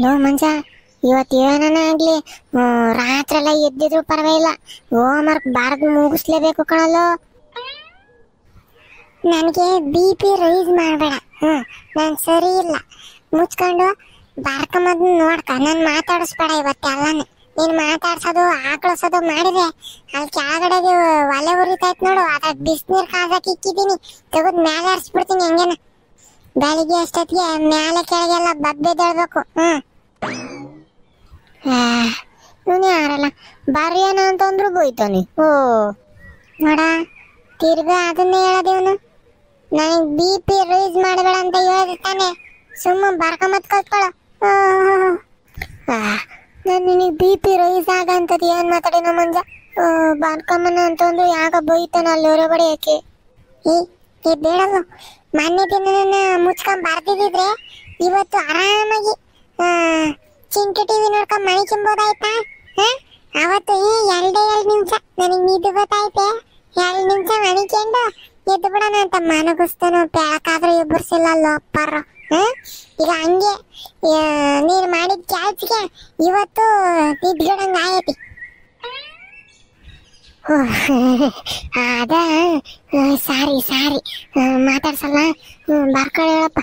Low ಮಂಜ, ಇವತ್ತು ಏನನ ಆಗ್ಲಿ ರಾತ್ರಿ ಎಲ್ಲ ಎದ್ದಿದ್ರು ಪರವಾಗಿಲ್ಲ, ಹೋಮ್ವರ್ಕ್ ಬಾರ್ದು ಮುಗಿಸ್ಲೇಬೇಕು ಕಣಲ್ಲೋ. ನನಗೆ BP ರೈಸ್ ಮಾಡಬೇಡ. ನಾನು ಸರಿ ಇಲ್ಲ. ಮುಚ್ಕೊಂಡು ಬಾರ್ಕೊಂಬದ್ ನೋಡ್ಕ, ನಾನು ಮಾತಾಡಿಸ್ಬೇಡ ಇವತ್ತೆಲ್ಲಾನೆ. ನೀನು ಮಾತಾಡ್ಸೋದು ಆಕಳಿಸೋದು ಮಾಡಿದ್ರೆ ಅಲ್ಲಿ ಕೆಳಗಡೆಗೆ ಒಲೆ ಉರಿತೈತ್ ನೋಡು, ಅದ ಬಿಸಿನೀರು ಕಾಸಕ್ಕೆ ಇಕ್ಕಿದ್ದೀನಿ, ತೆಗೆದು ಮೇಲೆ ಹರಿಸ್ಬಿಡ್ತೀನಿ ಹೆಂಗೇನ. ಬೆಳಿಗ್ಗೆ ಅಷ್ಟೊತ್ತಿಗೆ ಮೇಲೆ ಕೆಳಗೆಲ್ಲ ಬಬ್ಬೆದೇಳ್ಬೇಕು. ಇವನು ಯಾರಲ್ಲ ಬರಿಯೋಣ ಅಂತಂದ್ರು ಬೋಯ್ತಾನೆ. ನೋಡ, ತಿರ್ಗಾ ಅದನ್ನೇ ಹೇಳೋದಿವನು. ನನಗೆ BP ರೈಸ್ ಮಾಡಬೇಡ ಅಂತ ಹೇಳಿರ್ತಾನೆ, ಸುಮ್ಮ ಬರ್ಕೊಂಬತ್ ಕಲ್ತ್ಕೊಳ್ಳೋ. ನಾನು ನಿನಗೆ BP ರೈಸ್ ಆಗಂತದ್ದು ಏನು ಮಾತಾಡಿನ ಮಂಜ? ಬರ್ಕೊಂಬನ ಅಂತಂದ್ರು ಯಾಕ ಬೋಯ್ತಾನ ಅಲ್ಲಿ ಹೊರಗಡೆ ಯಾಕೆ? ಏ ಬೇಡಲ್ಲ, ಮೊನ್ನೆ ದಿನ ಮುಚ್ಕೊಂಡ್ ಬರ್ದಿದ್ರೆ ಇವತ್ತು ಆರಾಮಾಗಿ ಚಿಂಟು ಟಿವಿ ನೋಡ್ಕೊಂಡ್ ಮಣಿ ಚಿಂಬೋದಾಯ್ತಾ? ಅವತ್ತು 2 ನಿಮಿಷ ನನಗೆ ನಿದ್ದು ಗೊತ್ತಾಯ್ತೆ, 2 ನಿಮಿಷ ಮಣಿಕೊಂಡು ಎದ್ದು ಬಿಡೋಣ ಅಂತ ಮನಗಿಸ್ತಾನೋ ಬೆಳಕಾದ್ರೂ ಎಬ್ಬರ್ಸಿಲ್ಲ ಅಪ್ಪರ. ಈಗ ಹಂಗೆ ನೀನು ಮಾಡಿದ ಕೆಲ್ಸಕ್ಕೆ ಇವತ್ತು ನಿದ್ಗಿಡಂಗ ಆಗೈತಿ. ಅದ ಸಾರಿ ಮಾತಾಡ್ಸಲ್ಲ, ಬರ್ಕೊಳ್ಳಿ ಹೇಳಪ್ಪ.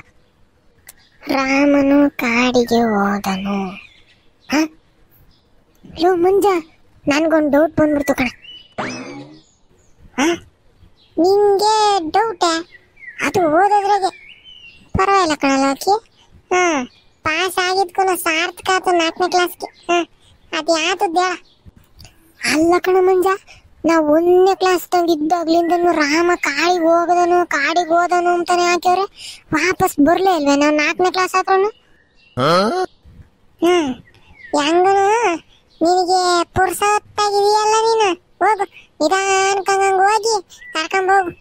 ರಾಮನು ಕಾಡಿಗೆ ಹೋದನು. ಲೋ ಮುಂಜ, ನನ್ಗೊಂದು ಡೌಟ್ ಬಂದ್ಬಿಡ್ತು ಕಣ. ನಿಂಗೆ ಡೌಟ? ಅದು ಓದೋದ್ರಾಗೆ ಪರವಾಗಿಲ್ಲ ಕಣಲ್ಲ ಆಕಿ. ಪಾಸ್ ಆಗಿದ್ಕೂ ಸಾರ್ಥಕ ಆಯ್ತು 4ನೇ ಕ್ಲಾಸ್ಗೆ. ಅದು ಯಾತದ್ದು ಹೇಳ? ಅಲ್ಲ ಕಣ ಮಂಜ, ನಾವು 1ನೇ ಕ್ಲಾಸ್ ಇದ್ದಾಗ್ಲಿಂದನು ರಾಮ ಕಾಡಿಗೆ ಹೋದನು ಅಂತಾನೆ ಹಾಕಿವ್ರೆ, ವಾಪಸ್ ಬರ್ಲೇ ಇಲ್ವೇ ನಾವು 4ನೇ ಕ್ಲಾಸ್ ಆದ್ರೂ? ಹೆಂಗನು ನಿನಗೆ ಪುರ್ಸೊತ್ತಾಗಿದೆಯಲ್ಲ, ನೀನು ಹೋಗು ನಿಧಾನಕ್ಕಂಗ ಹೋಗಿ ಕರ್ಕೊಂಬೋಗು.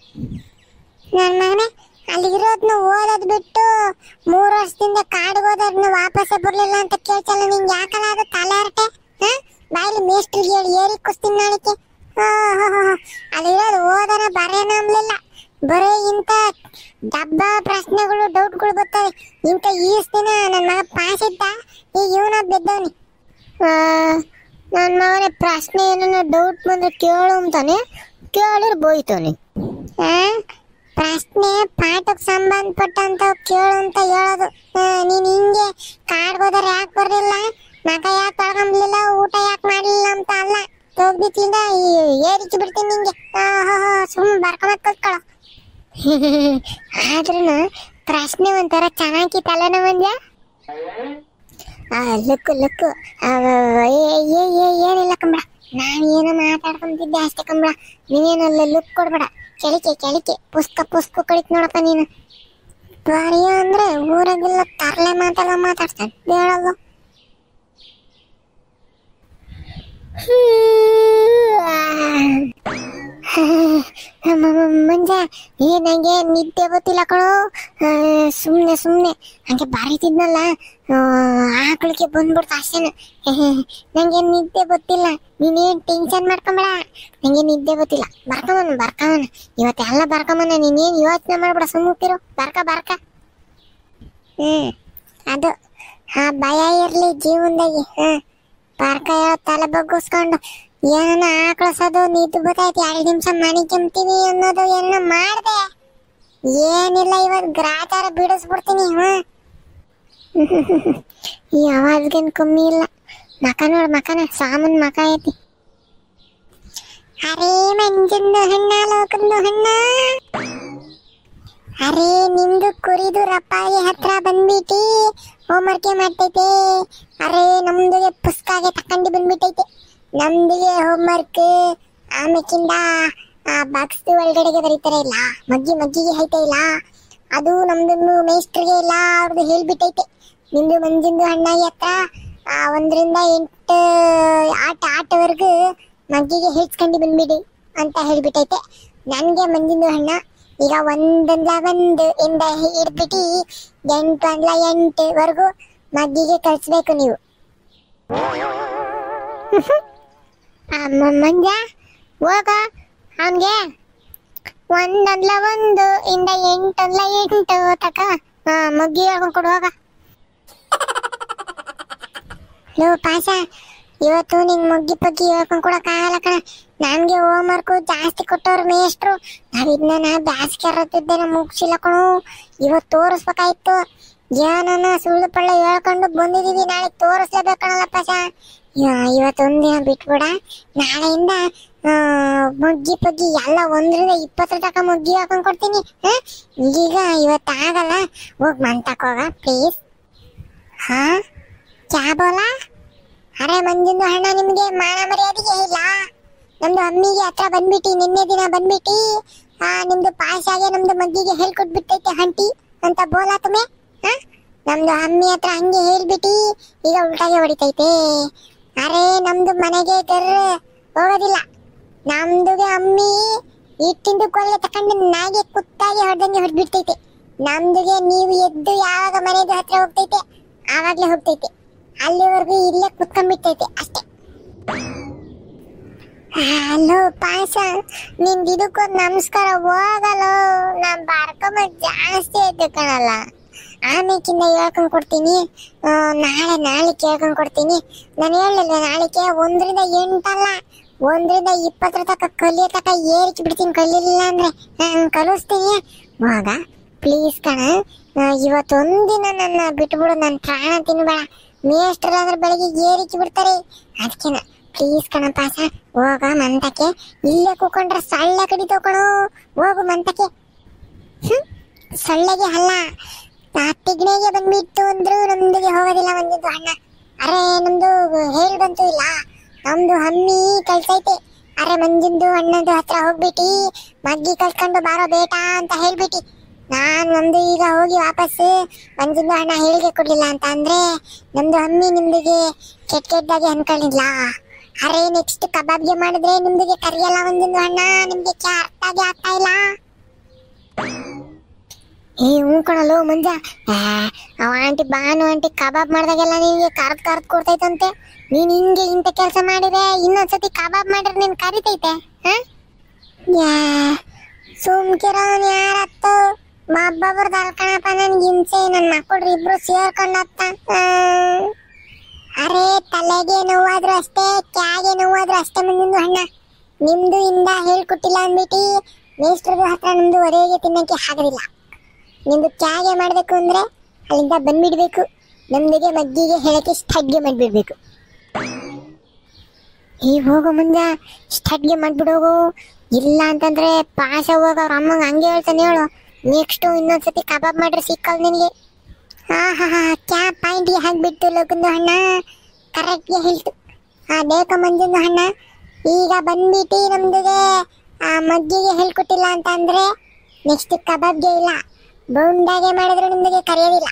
ನನ್ನ ಮಗನೇ, ಅಲ್ಲಿರೋದ್ನ ಓದೋದ್ ಬಿಟ್ಟು 3 ವರ್ಷದಿಂದ ಕಾಡಿಗೆ ಹೋದೋದ್ನ ವಾಪಸ್ಸೇ ಬರ್ಲಿಲ್ಲ ಅಂತ ಕೇಳ್ಸಲ್ಲ. ನಿಂಗೆ ಯಾಕಲ್ಲ ಅದು ತಲೆ ಹರಟೆ? ಬಾಯಲ್ಲಿ ಮೇಸ್ಟ್ರಿಗೆ ಹೇಳಿ ಏರಿ ಕುಸ್ತೀನಿ ನಾಳಿಕೆ. ಅಲ್ಲಿರೋದು ಓದನ ಬರೇನ ಅಂಬ್ಲಿಲ್ಲ, ಬರೀ ಇಂಥ ಡಬ್ಬ ಪ್ರಶ್ನೆಗಳು ಡೌಟ್ಗಳು ಬರ್ತವೆ. ಇಂಥ ದಿನ ನನ್ನ ಮಗ ಪಾಸ್ ಇದ್ದ, ಈಗ ಇವನ ಬಿದ್ದವನಿ. ನನ್ನ ಮಗನೇ ಪ್ರಶ್ನೆ ಏನನ್ನ ಡೌಟ್ ಬಂದ್ರೆ ಕೇಳು ಅಂತಾನೆ, ಕೇಳಿದ್ರೆ ಬೋಯ್ತಾನೆ. ಪ್ರಶ್ನೆ ಪಾಠಕ್ಕೆ ಸಂಬಂಧಪಟ್ಟಂತ ಕೇಳು ಅಂತ ಹೇಳೋದು. ನೀನ್ ಹಿಂಗೆ ಕಾಡ್ಗೋದ್ರೆ ಯಾಕೆ ಬರ್ಲಿಲ್ಲ, ಮಗ ಯಾಕೆ ತೊಳ್ಕೊಂಬ್ಲಿಲ್ಲ, ಊಟ ಯಾಕೆ ಮಾಡ್ಲಿಲ್ಲ ಅಂತ ಅಲ್ಲ, ಹೋಗ್ಬಿಟ್ಟಿಂದ ಏರಿಕೆ ಬಿಡ್ತೀನಿ ನಿಂಗೆ. ಸುಮ್ಮನೆ ಬರ್ಕೊಂಬತ್ ಕಲ್ತ್ಕೊಳ್ಳೋ. ಆದ್ರೂ ಪ್ರಶ್ನೆ ಒಂಥರ ಚೆನ್ನಾಗಿ ತಲೆನ ಮಂಜ. ಲುಕ್ಕು ಏನಿಲ್ಲ ಕಂಬಳ, ನಾನು ಏನೋ ಮಾತಾಡ್ಕೊಂತಿದ್ದೆ ಅಷ್ಟೇ ಕಂಬಳ. ನೀನೇನಲ್ಲ ಲುಕ್ ಕೊಡ್ಬೇಡ, ಕೆಳಿಕೆ ಪುಸ್ಕ ಕಡಿಕ್ ನೋಡಪ್ಪ ನೀನು. ಬರಿಯ ಅಂದ್ರೆ ಊರಾಗೆಲ್ಲ ತರಲೆ ಮಾತೆಲ್ಲ ಮಾತಾಡ್ತಾನೆ ಹೇಳಲ್ಲ. ಮಂಜ, ನಂಗೆ ನಿದ್ದೆ ಗೊತ್ತಿಲ್ಲ ಕಣೋ. ಸುಮ್ನೆ ಹಂಗೆ ಬರೀತಿದ್ನಲ್ಲ, ಆಕಳಿಗೆ ಬಂದ್ಬಿಡ್ತು ಅಷ್ಟೇನ. ನಂಗೆ ನಿದ್ದೆ ಗೊತ್ತಿಲ್ಲ, ನೀನೇನ್ ಟೆನ್ಷನ್ ಮಾಡ್ಕೊಂಬೇಡ, ನಂಗೆ ನಿದ್ದೆ ಗೊತ್ತಿಲ್ಲ. ಬರ್ಕಮನ ಇವತ್ತೆಲ್ಲ ಬರ್ಕಮನ, ನೀನೇನ್ ಯೋಚನೆ ಮಾಡ್ಬೇಡ, ಸುಮ್ಮಕಿರು. ಬರ್ಕ ಅದು ಆ ಭಯ ಇರ್ಲಿ ಜೀವನದಾಗಿ. ಬರ್ಕ ತಲೆ ಬಗ್ಗಿಸ್ಕೊಂಡು ಏನನ್ನ ಆಕಳಿಸೋದು, ನಿದ್ದು ಗೊತ್ತಾಯ್ತು 2 ನಿಮಿಷ ಮಣಿ ಕೆಮ್ತೀವಿ ಅನ್ನೋದು ಏನೋ ಮಾಡ್ದೆ. ಏನಿಲ್ಲ, ಇವತ್ತು ಗ್ರಾಚಾರ ಬಿಡಿಸ್ಬಿಡ್ತೀನಿ. ಈ ಆವಾಜ್ಗೇನ್ ಕಮ್ಮಿ ಇಲ್ಲ. ಮಕನ ಸಾಮನ್ ಮಕ ಐತಿ. ಅರೇ ಮಂಜಂದು ಹಣ್ಣ, ಲೋಕಂದು ಹಣ್ಣ. ಅರೇ ನಿಮ್ದು ಕುರಿದು ರಪ್ಪಾಗಿ ಹತ್ರ ಬಂದ್ಬಿಟ್ಟಿ ಹೋಮ್ವರ್ಕೆ ಮಾಡ್ತೈತೆ. ಅರೇ ನಮ್ದುಗೆ ಪುಸ್ತಕಾಗೆ ತಕೊಂಡಿ ಬಂದ್ಬಿಟ್ಟೈತೆ. ನಮ್ದಿಗೆ ಹೋಮ್ವರ್ಕ್ ಆಮೇಕಿಂದ ಆ ಬಾಕ್ಸ್ ಒಳಗಡೆಗೆ ಬರೀತಾರೆ ಇಲ್ಲ, ಮಗ್ಗಿಗೆ ಐತೆ ಇಲ್ಲ, ಅದು ನಮ್ದು ಮೇಸ್ಟ್ರಿಗೆ ಇಲ್ಲ ಅವ್ರದ್ದು ಹೇಳ್ಬಿಟ್ಟೈತೆ. ನಿಮ್ದು ಮಂಜಿಂದು ಹಣ್ಣಾಗಿ ಹತ್ರ 1 ರಿಂದ 8 ಆಟವರೆಗೂ ಮಗ್ಗಿಗೆ ಹೇಳ್ಸ್ಕೊಂಡು ಬಂದ್ಬಿಡಿ ಅಂತ ಹೇಳ್ಬಿಟ್ಟೈತೆ. ನನ್ಗೆ ಮಂಜಿಂದು ಹಣ್ಣ ಈಗ 1 ಇಂದ ಹಿಡ್ಬಿಟ್ಟು 8 ವರೆಗೂ ಮಗ್ಗಿಗೆ ಕಳಿಸ್ಬೇಕು ನೀವು. ಮಂಜ ಹೋಗ, ಅವನ್ಗೆ 1 ಇಂದ 8 ತಕ ಮಗ್ಗಿ ಹೇಳ್ಕೊಂಡು ಕೊಡು ಹೋಗ. ಲೋ ಪಾಸ, ಇವತ್ತು ನಿಂಗೆ ಮೊಗ್ಗಿ ಪಗ್ಗಿ ಹೇಳ್ಕೊಂಡ್ ಕೊಡಕ್ ಆಗಲ್ಲ ಕಣ. ನನ್ಗೆ ಹೋಮ್ ವರ್ಕ್ ಜಾಸ್ತಿ ಕೊಟ್ಟವ್ರು ಮೇಷ್ಟ್ರು. ನಾವಿದ್ನ ಬ್ಯಾಸ್ಗೆ ಇರತ್ತಿದ್ದೇನೆ ಮುಗಿಸಿಲ್ಲ ಕಣು. ಇವತ್ತು ತೋರಿಸ್ಬೇಕಾಯ್ತು. ಏನನ್ನ ಸುಳ್ಳು ಪಳ್ಳ ಹೇಳ್ಕೊಂಡು ಬಂದಿದೀವಿ, ನಾಳೆ ತೋರಿಸ್ಲೇಬೇಕಣಲ್ಲ ಪಾಸ. ಇವತ್ತೊಂದಿನ ಬಿಟ್ಬಿಡ. ನಾಳೆಯಿಂದ ಮೊಗ್ಗಿ ಪಗ್ಗಿ ಎಲ್ಲ 1ರಿಂದ 20 ತನಕ ಮೊಗ್ಗಿ ಹಾಕೊಂಡ್ ಕೊಡ್ತೀನಿ. ಈಗ ಇವತ್ತಾಗಲ್ಲ, ಹೋಗ್ ಮಂತಕೋಗ ಪ್ಲೀಸ್. ಹಾ ಕ್ಯಾ ಬೋಲಾ? ಅರೆ ಮಂಜುಂದು ಅಣ್ಣ, ನಿಮ್ಗೆ ಮಾನ ಮರ್ಯಾದೆಗೆ ಇಲ್ಲ. ನಮ್ದು ಅಮ್ಮಿಗೆ ಹತ್ರ ಬಂದ್ಬಿಟ್ಟು ನಿನ್ನೆ ದಿನ ಬಂದ್ಬಿಟ್ಟು ನಿಮ್ದು ಪಾಸಾಗೆ ನಮ್ದು ಮಗ್ಗಿಗೆ ಹೇಳ್ಕೊಟ್ಬಿಟ್ಟೈತೆ ಹಂಟಿ ಅಂತ ಬೋಲಾ ತುಮೆ. ನಮ್ದು ಅಮ್ಮಿ ಹತ್ರ ಹಂಗೆ ಹೇಳ್ಬಿಟ್ಟು ಈಗ ಉಲ್ಟಾಗೆ ಹೊಡಿತೈತೆ. ಅರೆ ನಮ್ದು ಮನೆಗೆ ಹೋಗೋದಿಲ್ಲ. ನಮ್ದುಗೆ ಅಮ್ಮಿ ಇಟ್ಟಿಂದು ಕೊಲ್ಲೆ ತಕೊಂಡು ನಾಗೆ ಕುತ್ತಾಗಿ ಹೊಡೆದಂಗೆ ಹೊಡೆದ್ಬಿಡ್ತೈತೆ. ನಮ್ದುಗೆ ನೀವು ಎದ್ದು ಯಾವಾಗ ಮನೆದು ಹತ್ರ ಹೋಗ್ತೈತೆ ಆವಾಗ್ಲೇ ಹೋಗ್ತೈತೆ. ಅಲ್ಲಿವರೆಗೂ ಇಲ್ಲೇ ಕುತ್ಕೊಂಡ್ಬಿಟ್ಟೈತೆ ಅಷ್ಟೇ. ಹಲೋ ಪಾಸ, ನಿಂದಿದಕ್ಕೊಂದು ನಮಸ್ಕಾರ ಹೋಗಲ್ಲ. ನಾ ಬಾರ್ಕೊಂಬ ಜಾಸ್ತಿ ಐತೆ ಕಣಲ್ಲ. ಆಮೇಕಿಂದ ಹೇಳ್ಕೊಂಡ್ ಕೊಡ್ತೀನಿ. ನಾಳೆ ಕೇಳ್ಕೊಂಡ್ ಕೊಡ್ತೀನಿ. ನಾನು ಹೇಳಿಲ್ಲ ನಾಳೆಗೆ 1ರಿಂದ 8 ಅಲ್ಲ 1ರಿಂದ 20 ತನಕ ಕಲಿಯೋ ತನಕ ಏರಿಕೆ ಬಿಡ್ತೀನಿ. ಕಲಿಲಿಲ್ಲ ಅಂದ್ರೆ ಕಲಿಸ್ತೀನಿ. ಹೋಗ ಪ್ಲೀಸ್ ಕಣ, ಇವತ್ತೊಂದಿನ ನನ್ನ ಬಿಟ್ಬಿಡು. ನನ್ನ ಪ್ರಾಣ ತಿನ್ಬೇಡ. ಮೇಷ್ಟ್ರ ಅಂದ್ರೆ ಬೆಳಿಗ್ಗೆ ಏರಿಕೆ ಬಿಡ್ತಾರೆ. ಅದಕ್ಕೆನ ಪ್ಲೀಸ್ ಕಣ ಪಾಸ, ಹೋಗ ಮಂತಕ್ಕೆ. ಇಲ್ಲೇ ಕೂಕೊಂಡ್ರೆ ಸೊಳ್ಳೆ ಕಡಿತೋ ಕಣೋ. ಹೋಗು ಮಂತಕ್ಕೆ. ಸೊಳ್ಳೆಗೆ ಅಲ್ಲ, ತಿಗ್ನೆಗೆ ಬಂದ್ಬಿಟ್ಟು ಅಂದ್ರು ನಮ್ದಿಗೆ ಹೋಗೋದಿಲ್ಲ ಮಂಜುದು ಅಣ್ಣ. ಅರೆ ನಮ್ದು ಹೇಳ್ಬಂತೂ ಇಲ್ಲ. ನಮ್ದು ಅಮ್ಮಿ ಕಳ್ಸೈತೆ. ಅರೆ ಮಂಜುಂದು ಅಣ್ಣದು ಹತ್ರ ಹೋಗ್ಬಿಟ್ಟು ಮಗ್ಗಿ ಕಳ್ಕೊಂಡು ಬಾರೋ ಬೇಟ ಅಂತ ಹೇಳ್ಬಿಟ್ಟು ನಮ್ದು ಈಗ ಹೋಗಿ ವಾಪಸ್ ಮಂಜುಂದು ಅಣ್ಣ ಹೇಳಿಕೆ ಕೊಡ್ಲಿಲ್ಲ ಅಂತ ಅಂದ್ರೆ ನಮ್ದು ಅಮ್ಮಿ ನಿಮ್ದಿಗೆ ಕೆಟ್ಟದಾಗಿ ಅನ್ಕೊಂಡಿಲ್ಲ. ಅರೆ ನೆಕ್ಸ್ಟ್ ಕಬಾಬ್ಗೆ ಮಾಡಿದ್ರೆ ನಿಮ್ದಿಗೆ ಕರಿಯಲ್ಲ ಮಂಜುಂದು ಅಣ್ಣ. ನಿಮ್ಗೆ ಅರ್ಥ ಆಗ್ತಾ ಇಲ್ಲ. ಹ್ಞೂ ಕಣಲು ಮಂಜ, ಅವ ಆಂಟಿ ಬಾನು ಆಂಟಿ ಕಬಾಬ್ ಮಾಡ್ದಾಗೆಲ್ಲ ನಿನ್ಗೆ ಕರ್ದ್ ಕೊಡ್ತೈತಂತೆ. ನೀನ್ ಹಿಂಗೆ ಇಂಥ ಕೆಲಸ ಮಾಡಿದ್ರೆ ಇನ್ನೊಂದ್ಸತಿ ಕಬಾಬ್ ಮಾಡಿದ್ರೆ ನೀನ್ ಕರಿತೈತೆ. ಸುಮ್ಕಿರೋನ್ ಯಾರತ್ತು ಮಬ್ಬೊಬ್ರದ್ದು ಅಲ್ಕಣಪ್ಪ. ನನ್ಗೆ ಹಿಂಸೆ. ನನ್ನ ಮಕ್ಕಳು ಇಬ್ರು ಸೇರ್ಕೊಂಡತ್ತ. ಅರೆ ತಲೆಗೆ ನೋವಾದ್ರು ಅಷ್ಟೇ, ಕ್ಯಾಗೆ ನೋವಾದ್ರು ಅಷ್ಟೇ ಮಂಜುಂದು ಅಣ್ಣ. ನಿಮ್ದು ಇಂದ ಹೇಳ್ಕೊಟ್ಟಿಲ್ಲ ಅಂದ್ಬಿಟ್ಟು ಮೇಷ್ಟ್ರದು ಹತ್ರ ನಮ್ದು ಒರೆಗೆ ತಿನ್ನಕ್ಕೆ ಆಗೋದಿಲ್ಲ. ನಿಮ್ದು ಕ್ಯಾಗೆ ಮಾಡ್ಬೇಕು ಅಂದ್ರೆ ಅಲ್ಲಿಂದ ಬಂದ್ಬಿಡ್ಬೇಕು. ನಮ್ದಿಗೆ ಮಗ್ಗಿಗೆ ಹೇಳಕ್ಕೆ ಸ್ಟಡ್ಗೆ ಮಾಡ್ಬಿಡ್ಬೇಕು. ಈ ಹೋಗೋ ಮುಂದೆ ಸ್ಟಡ್ಗೆ ಮಾಡ್ಬಿಡೋಗು. ಇಲ್ಲ ಅಂತಂದ್ರೆ ಪಾಸ ಹೋಗ ಅವ್ರ ಅಮ್ಮಂಗೆ ಹಂಗೆ ಹೇಳ್ತಾನೆ ಹೇಳು. ನೆಕ್ಸ್ಟ್ ಇನ್ನೊಂದ್ಸತಿ ಕಬಾಬ್ ಮಾಡ್ರೆ ಸಿಕ್ಕಲ್ ನಿನಗೆ. ಕ್ಯಾ ಪಾಯಿಂಟ್ಗೆ ಹಾಕ್ಬಿಟ್ಟು ಲೋಕಂದು ಅಣ್ಣ ಕರೆಕ್ಟ್ಗೆ ಹೇಳ್ತು. ಬೇಕ ಮಂಜುಂದು ಅಣ್ಣ, ಈಗ ಬಂದ್ಬಿಟ್ಟು ನಮ್ದಿಗೆ ಮಗ್ಗಿಗೆ ಹೇಳ್ಕೊಟ್ಟಿಲ್ಲ ಅಂತ ಅಂದ್ರೆ ನೆಕ್ಸ್ಟ್ ಕಬಾಬ್ಗೆ ಇಲ್ಲ, ಬೌಂಡಾಗೆ ಮಾಡಿದ್ರು ನಿಮ್ದಿಗೆ ಕರೆಯೋದಿಲ್ಲ.